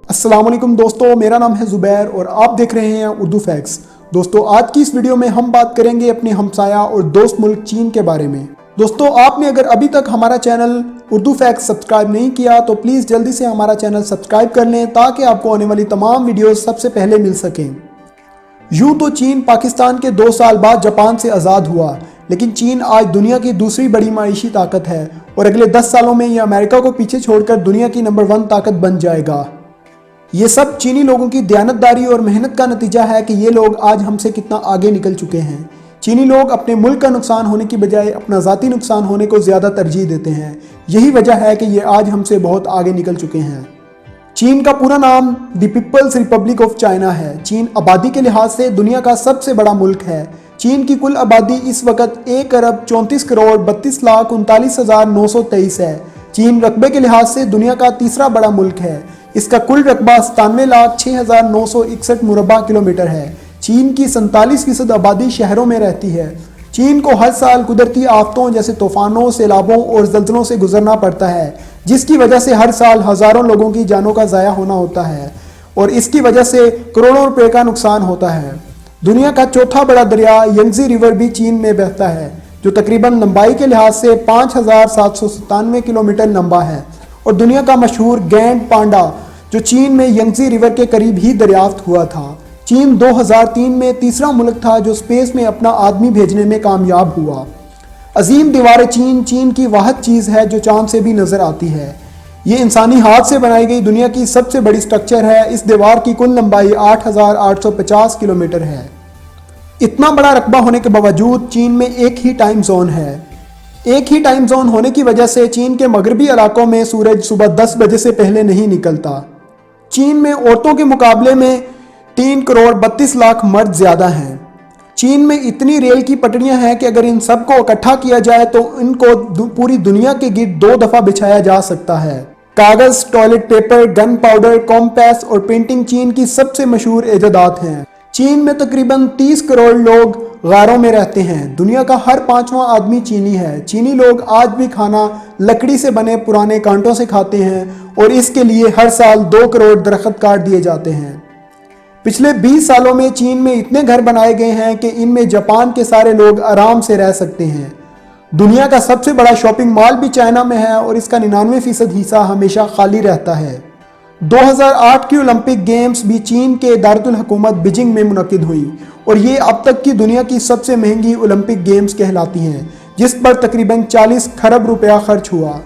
अस्सलाम वालेकुम दोस्तों, मेरा नाम है ज़ुबैर और आप देख रहे हैं उर्दू फैक्ट्स। दोस्तों, आज की इस वीडियो में हम बात करेंगे अपने हमसाया और दोस्त मुल्क चीन के बारे में। दोस्तों, आपने अगर अभी तक हमारा चैनल उर्दू फैक्ट्स सब्सक्राइब नहीं किया तो प्लीज़ जल्दी से हमारा चैनल सब्सक्राइब कर लें ताकि आपको आने वाली तमाम वीडियोस सबसे पहले मिल सकें। यूँ तो चीन पाकिस्तान के 2 साल बाद जापान से आज़ाद हुआ, लेकिन चीन आज दुनिया की दूसरी बड़ी माइशी ताकत है और अगले 10 सालों में ये अमेरिका को पीछे छोड़कर दुनिया की नंबर 1 ताकत बन जाएगा। ये सब चीनी लोगों की दयानतदारी और मेहनत का नतीजा है कि ये लोग आज हमसे कितना आगे निकल चुके हैं। चीनी लोग अपने मुल्क का नुकसान होने की बजाय अपना ज़ाती नुकसान होने को ज़्यादा तरजीह देते हैं। यही वजह है कि ये आज हमसे बहुत आगे निकल चुके हैं। चीन का पूरा नाम the People's Republic of China है। चीन आबादी के लिहाज से दुनिया का सबसे बड़ा मुल्क है। चीन की कुल आबादी इस वक्त 1,34,32,39,923 है। चीन रकबे के लिहाज से दुनिया का तीसरा बड़ा मुल्क है। इसका कुल रकबा 97,06,961 मुरबा किलोमीटर है। चीन की 47% आबादी शहरों में रहती है। चीन को हर साल कुदरती आफतों जैसे तूफानों, सैलाबों और ज़ल्ज़लों से गुजरना पड़ता है, जिसकी वजह से हर साल हज़ारों लोगों की जानों का ज़ाया होना होता है और इसकी वजह से करोड़ों रुपए का नुकसान होता है। दुनिया का चौथा बड़ा दरिया यंगज़ी रिवर भी चीन में बहता है, जो तकरीबन लंबाई के लिहाज से 5,797 किलोमीटर लंबा है। और दुनिया का मशहूर गैंड पांडा जो चीन में यंगज़ी रिवर के करीब ही दरियाफ्त हुआ था। चीन 2003 में तीसरा मुल्क था जो स्पेस में अपना आदमी भेजने में कामयाब हुआ। अजीम दीवार चीन चीन की वाहिद चीज़ है जो चांद से भी नज़र आती है। ये इंसानी हाथ से बनाई गई दुनिया की सबसे बड़ी स्ट्रक्चर है। इस दीवार की कुल लंबाई 8,850 किलोमीटर है। इतना बड़ा रकबा होने के बावजूद चीन में एक ही टाइम जोन है। एक ही टाइम जोन होने की वजह से चीन के मगरबी इलाकों में सूरज सुबह 10 बजे से पहले नहीं निकलता। चीन में औरतों के मुकाबले में 3,32,00,000 मर्द ज़्यादा हैं। चीन में इतनी रेल की पटरियां हैं कि अगर इन सब को इकट्ठा किया जाए तो इनको पूरी दुनिया के गिर्द 2 दफ़ा बिछाया जा सकता है। कागज़, टॉयलेट पेपर, गन पाउडर, कॉम्पैस और पेंटिंग चीन की सबसे मशहूर ईजादात हैं। चीन में तकरीबन 30 करोड़ लोग गारों में रहते हैं। दुनिया का हर 5वां आदमी चीनी है। चीनी लोग आज भी खाना लकड़ी से बने पुराने कांटों से खाते हैं और इसके लिए हर साल 2 करोड़ दरख्त काट दिए जाते हैं। पिछले 20 सालों में चीन में इतने घर बनाए गए हैं कि इनमें जापान के सारे लोग आराम से रह सकते हैं। दुनिया का सबसे बड़ा शॉपिंग मॉल भी चाइना में है और इसका 99% हिस्सा हमेशा खाली रहता है। 2008 की ओलंपिक गेम्स भी चीन के दारुल हुकूमत बीजिंग में मुनक्किद हुई और ये अब तक की दुनिया की सबसे महंगी ओलंपिक गेम्स कहलाती हैं, जिस पर तकरीबन 40 खरब रुपया खर्च हुआ।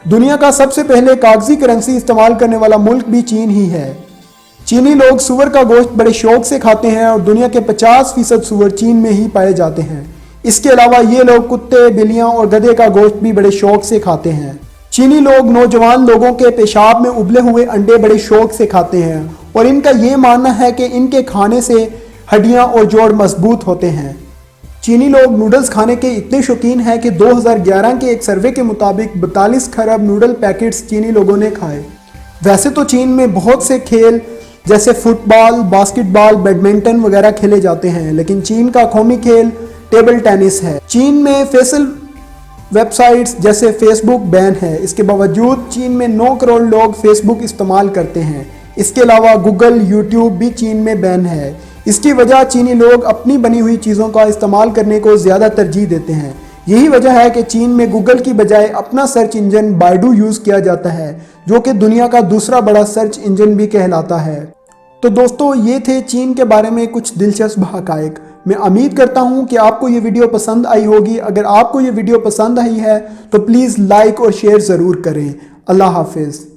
दुनिया का सबसे पहले कागजी करेंसी इस्तेमाल करने वाला मुल्क भी चीन ही है। चीनी लोग सूअर का गोश्त बड़े शौक से खाते हैं और दुनिया के 50% सूअर चीन में ही पाए जाते हैं। इसके अलावा ये लोग कुत्ते, बिल्लियां और गधे का गोश्त भी बड़े शौक से खाते हैं। चीनी लोग नौजवान लोगों के पेशाब में उबले हुए अंडे बड़े शौक से खाते हैं और इनका ये मानना है कि इनके खाने से हड्डियां और जोड़ मजबूत होते हैं। चीनी लोग नूडल्स खाने के इतने शौकीन हैं कि 2011 के एक सर्वे के मुताबिक 42 खरब नूडल पैकेट्स चीनी लोगों ने खाए। वैसे तो चीन में बहुत से खेल जैसे फुटबॉल, बास्केटबॉल, बैडमिंटन वगैरह खेले जाते हैं, लेकिन चीन का कौमी खेल टेबल टेनिस है। चीन में फेसल वेबसाइट्स जैसे फेसबुक बैन है। इसके बावजूद चीन में 9 करोड़ लोग फेसबुक इस्तेमाल करते हैं। इसके अलावा गूगल, यूट्यूब भी चीन में बैन है। इसकी वजह चीनी लोग अपनी बनी हुई चीज़ों का इस्तेमाल करने को ज़्यादा तरजीह देते हैं। यही वजह है कि चीन में गूगल की बजाय अपना सर्च इंजन बाइडू यूज़ किया जाता है, जो कि दुनिया का दूसरा बड़ा सर्च इंजन भी कहलाता है। तो दोस्तों, ये थे चीन के बारे में कुछ दिलचस्प हक़ाइक़। मैं उम्मीद करता हूँ कि आपको ये वीडियो पसंद आई होगी। अगर आपको ये वीडियो पसंद आई है तो प्लीज़ लाइक और शेयर ज़रूर करें। अल्लाह हाफिज़।